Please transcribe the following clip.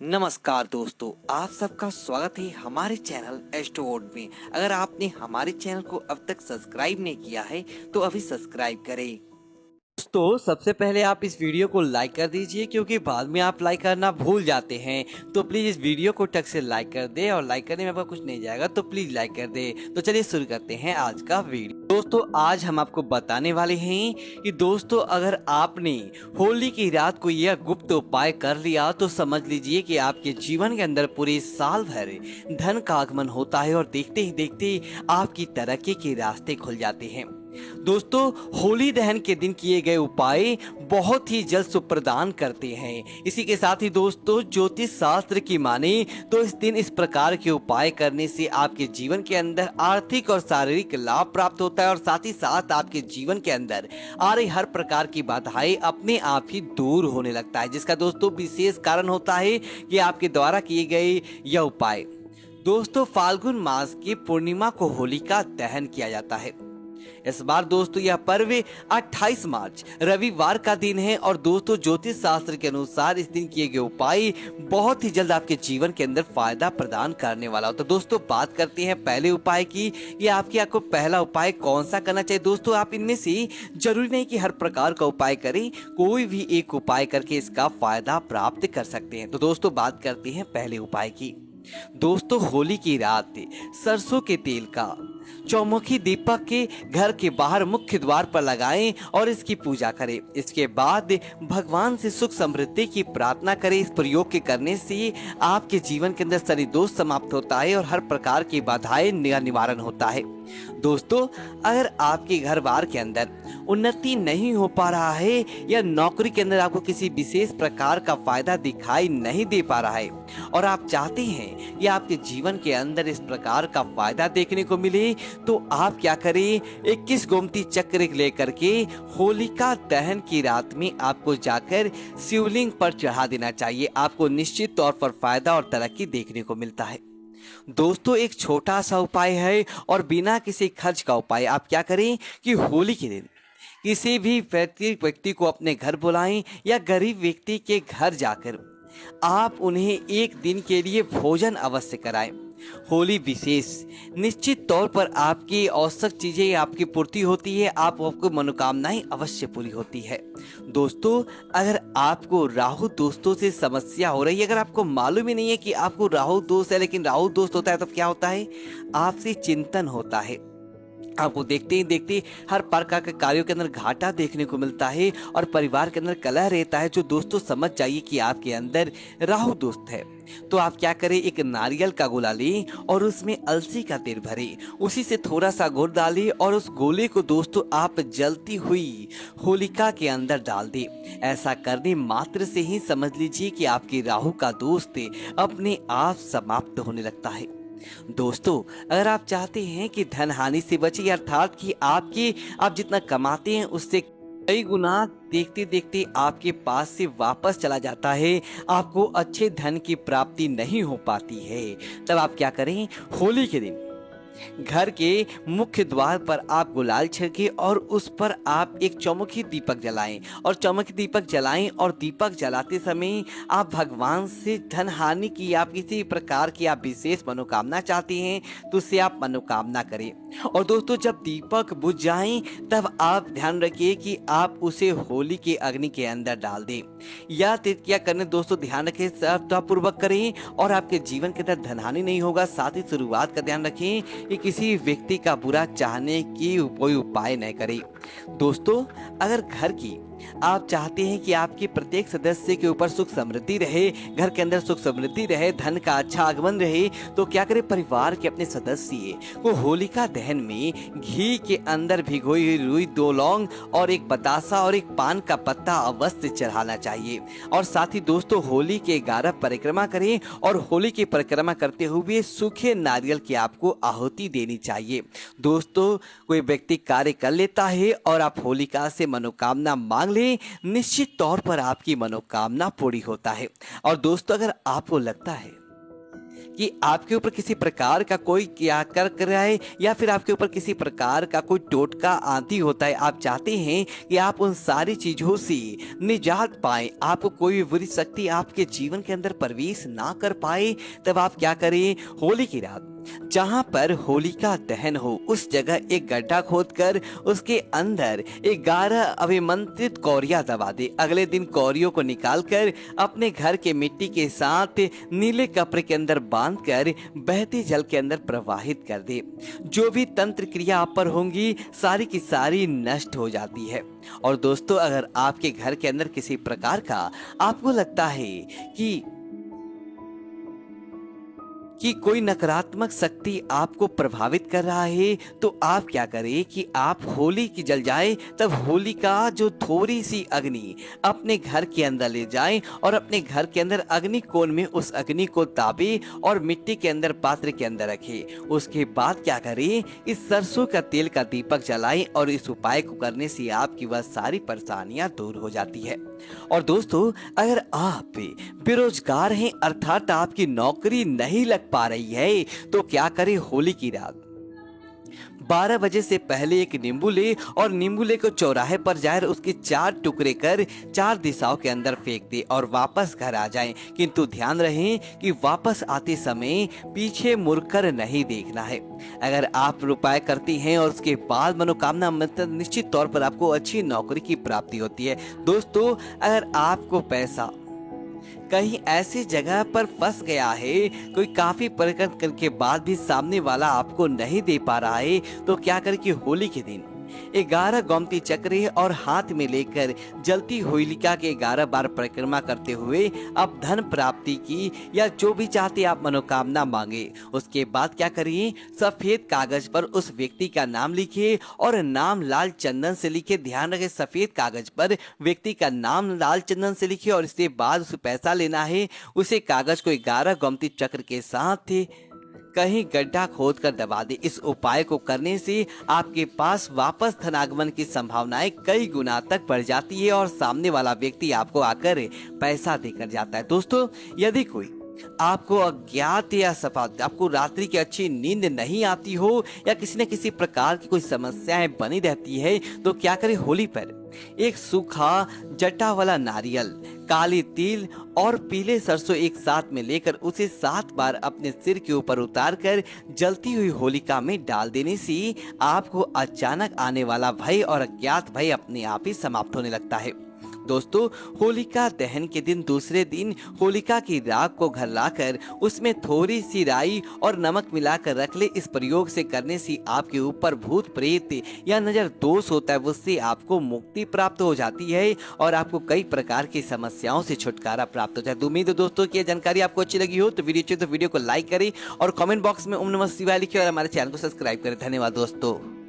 नमस्कार दोस्तों, आप सबका स्वागत है हमारे चैनल एस्ट्रोवर्ड में। अगर आपने हमारे चैनल को अब तक सब्सक्राइब नहीं किया है तो अभी सब्सक्राइब करें। दोस्तों, सबसे पहले आप इस वीडियो को लाइक कर दीजिए, क्योंकि बाद में आप लाइक करना भूल जाते हैं। तो प्लीज इस वीडियो को टक से लाइक कर दे, और लाइक करने में आपका कुछ नहीं जाएगा तो प्लीज लाइक कर दे। तो चलिए शुरू करते हैं आज का वीडियो। दोस्तों, आज हम आपको बताने वाले हैं कि दोस्तों, अगर आपने होली की रात को यह गुप्त उपाय कर लिया तो समझ लीजिए कि आपके जीवन के अंदर पूरे साल भर धन का आगमन होता है, और देखते ही देखते आपकी तरक्की के रास्ते खुल जाते हैं। दोस्तों, होली दहन के दिन किए गए उपाय बहुत ही जल्द सुख प्रदान करते हैं। इसी के साथ ही दोस्तों, ज्योतिष शास्त्र की माने तो इस दिन इस प्रकार के उपाय करने से आपके जीवन के अंदर आर्थिक और शारीरिक लाभ प्राप्त होता है, और साथ ही साथ आपके जीवन के अंदर आ रही हर प्रकार की बाधाएं अपने आप ही दूर होने लगता है, जिसका दोस्तों विशेष कारण होता है कि आपके द्वारा किए गए यह उपाय। दोस्तों, फाल्गुन मास की पूर्णिमा को होलिका दहन किया जाता है। इस बार दोस्तों यह पर्व 28 मार्च रविवार का दिन है, और दोस्तों ज्योतिष शास्त्र के अनुसार इस दिन किए गए उपाय बहुत ही जल्द आपके जीवन के अंदर फायदा प्रदान करने वाला हो। तो दोस्तों, बात करते हैं पहले उपाय की। ये आपको पहला उपाय कौन सा करना चाहिए। दोस्तों, आप इनमें से जरूरी नहीं कि हर प्रकार का उपाय करें, कोई भी एक उपाय करके इसका फायदा प्राप्त कर सकते हैं। तो दोस्तों, बात करते हैं पहले उपाय की। दोस्तों, होली की रात सरसों के तेल का चौमुखी दीपक के घर के बाहर मुख्य द्वार पर लगाएं और इसकी पूजा करें। इसके बाद भगवान से सुख समृद्धि की प्रार्थना करें। इस प्रयोग के करने से आपके जीवन के अंदर शनि दोष समाप्त होता है, और हर प्रकार की बाधाएं निवारण होता है। दोस्तों, अगर आपके घर बार के अंदर उन्नति नहीं हो पा रहा है, या नौकरी के अंदर आपको किसी विशेष प्रकार का फायदा दिखाई नहीं दे पा रहा है, और आप चाहते हैं कि आपके जीवन के अंदर इस प्रकार का फायदा देखने को मिले, तो आप क्या करें, 21 गोमती चक्र लेकर के होलिका दहन की रात में आपको जाकर शिवलिंग पर चढ़ा देना चाहिए। आपको निश्चित तौर पर फायदा और तरक्की देखने को मिलता है। दोस्तों, एक छोटा सा उपाय है और बिना किसी खर्च का उपाय। आप क्या करें कि होली के दिन किसी भी व्यक्ति को अपने घर बुलाएं, या गरीब व्यक्ति के घर जाकर आप उन्हें एक दिन के लिए भोजन अवश्य कराएं। होली विशेष निश्चित तौर पर आपकी आवश्यक चीजें आपकी पूर्ति होती है, आपको मनोकामनाएं अवश्य पूरी होती है। दोस्तों, अगर आपको राहु दोस्तों से समस्या हो रही है, अगर आपको मालूम ही नहीं है कि आपको राहु दोस्त है, लेकिन राहु दोस्त होता है, तो क्या होता है, आपसे चिंतन होता है। आपको देखते ही देखते हर प्रकार के कार्यों के अंदर घाटा देखने को मिलता है, और परिवार के अंदर कलह रहता है, जो दोस्तों समझ जाइए कि आपके अंदर राहु दोस्त है। तो आप क्या करें, एक नारियल का गोला लें और उसमें अलसी का तेल भरें, उसी से थोड़ा सा गुड़ डालें, और उस गोले को दोस्तों आप जलती हुई होलिका के अंदर डाल दें। ऐसा करने मात्र से ही समझ लीजिए कि आपके राहु का दोस्त अपने आप समाप्त होने लगता है। दोस्तों, अगर आप चाहते हैं कि धन हानि से बचे, अर्थात कि आप जितना कमाते हैं उससे कई गुना देखते देखते आपके पास से वापस चला जाता है, आपको अच्छे धन की प्राप्ति नहीं हो पाती है, तब आप क्या करें, होली के दिन घर के मुख्य द्वार पर आप गुलाल छिड़के और उस पर आप एक चौमुखी दीपक जलाएं, और चौमुखी दीपक जलाएं, और दीपक जलाते समय आप भगवान से धन हानि की, आप किसी प्रकार की आप विशेष मनोकामना चाहते हैं तो उससे आप मनोकामना करें। और दोस्तों, जब दीपक बुझ जाएं तब आप ध्यान रखिए कि आप उसे होली के अग्नि के अंदर डाल दें। या क्या करने दोस्तों, ध्यान रखें, श्रद्धापूर्वक करें, और आपके जीवन के अंदर धन हानि नहीं होगा। साथ ही शुरुआत का ध्यान रखें कि किसी व्यक्ति का बुरा चाहने की कोई उपाय न करें। दोस्तों, अगर घर की आप चाहते हैं कि आपके प्रत्येक सदस्य के ऊपर सुख समृद्धि रहे, घर के अंदर सुख समृद्धि रहे, धन का अच्छा आगमन रहे, तो क्या करें, परिवार के अपने सदस्य को होलिका दहन में घी के अंदर भिगोई हुई रुई, 2 लौंग और एक बतासा और एक पान का पत्ता अवश्य चढ़ाना चाहिए। और साथ ही दोस्तों, होली के 11 परिक्रमा करें, और होली की परिक्रमा करते हुए सूखे नारियल की आपको आहुति देनी चाहिए। दोस्तों, कोई व्यक्ति कार्य कर लेता है और आप होलिका से मनोकामना मांग ले, निश्चित तौर पर आपकी मनोकामना पूरी होता है। और दोस्तों, अगर आपको लगता है कि आपके ऊपर किसी प्रकार का कोई क्या कर रहा है या फिर आपके ऊपर किसी प्रकार का कोई टोटका आती होता है, आप चाहते हैं कि आप उन सारी चीजों से निजात पाएं, आपको कोई भी बुरी शक्ति आपके जीवन के अंदर प्रवेश ना कर पाए, तब आप क्या करें, होली की रात जहां पर होलिका दहन हो उस जगह एक गड्ढा खोदकर उसके अंदर 11 अभिमंत्रित कौरियां दबा दे। अगले दिन कौरियों को निकालकर अपने घर के मिट्टी के साथ नीले कपड़े के अंदर बांधकर बहते जल के अंदर प्रवाहित कर दे। जो भी तंत्र क्रिया आप पर होंगी सारी की सारी नष्ट हो जाती है। और दोस्तों, अगर आपके घर के अंदर किसी प्रकार का आपको लगता है कि कोई नकारात्मक शक्ति आपको प्रभावित कर रहा है, तो आप क्या करें कि आप होली की जल जाए, तब होली का जो थोड़ी सी अग्नि अपने घर के अंदर ले जाएं और अपने घर के अंदर अग्नि कोण में उस अग्नि को तापे और मिट्टी के अंदर पात्र के अंदर रखें। उसके बाद क्या करें, इस सरसों का तेल का दीपक जलाएं और इस उपाय को करने से आपकी वह सारी परेशानियां दूर हो जाती है। और दोस्तों, अगर आप बेरोजगार हैं अर्थात आपकी नौकरी नहीं लग पा रही है, तो क्या करें, होली की रात 12 बजे से पहले एक नींबू ले और नींबू लेकर चौराहे पर जाए, उसके 4 टुकड़े कर 4 दिशाओं के अंदर फेंक दे और वापस घर आ जाएं। किंतु ध्यान रहे कि वापस आते समय पीछे मुड़कर नहीं देखना है। अगर आप उपाय करती हैं और उसके बाद मनोकामना मतलब निश्चित तौर पर आपको अच्छी नौकरी की प्राप्ति होती है। दोस्तों, अगर आपको पैसा कहीं ऐसी जगह पर फंस गया है, कोई काफी प्रयत्न करने के बाद भी सामने वाला आपको नहीं दे पा रहा है, तो क्या करें कि होली के दिन 11 गोमती चक्र और हाथ में लेकर जलती होलिका के 11 बार परिक्रमा करते हुए आप धन प्राप्ति की या जो भी चाहते आप मनोकामना मांगे। उसके बाद क्या करिए, सफेद कागज पर उस व्यक्ति का नाम लिखिए और नाम लाल चंदन से लिखिए। ध्यान रखें, सफेद कागज पर व्यक्ति का नाम लाल चंदन से लिखिए और इसके बाद उसे पैसा लेना है। उसे कागज को 11 गोमती चक्र के साथ कहीं गड्ढा खोद कर दबा दे। इस उपाय को करने से आपके पास वापस धनागमन की संभावनाएं कई गुना तक बढ़ जाती है और सामने वाला व्यक्ति आपको आकर पैसा देकर जाता है। दोस्तों, यदि कोई आपको अज्ञात या सफात आपको रात्रि की अच्छी नींद नहीं आती हो या किसी न किसी प्रकार की कोई समस्याएं बनी रहती है, तो क्या करें, होली पर एक सूखा जटा वाला नारियल, काली तिल और पीले सरसों एक साथ में लेकर उसे 7 बार अपने सिर के ऊपर उतारकर जलती हुई होलिका में डाल देने से आपको अचानक आने वाला भय और अज्ञात भय अपने आप ही समाप्त होने लगता है। दोस्तों, होलिका दहन के दिन दूसरे दिन होलिका की राख को घर लाकर उसमें थोड़ी सी राई और नमक मिलाकर रख ले। इस प्रयोग से करने से आपके ऊपर भूत प्रेत या नजर दोष होता है, उससे आपको मुक्ति प्राप्त हो जाती है और आपको कई प्रकार की समस्याओं से छुटकारा प्राप्त होता है। उम्मीद है दोस्तों की जानकारी आपको अच्छी लगी हो, तो वीडियो को लाइक करें और कमेंट बॉक्स में ओम नमः शिवाय लिखें और हमारे चैनल को सब्सक्राइब करें। धन्यवाद दोस्तों।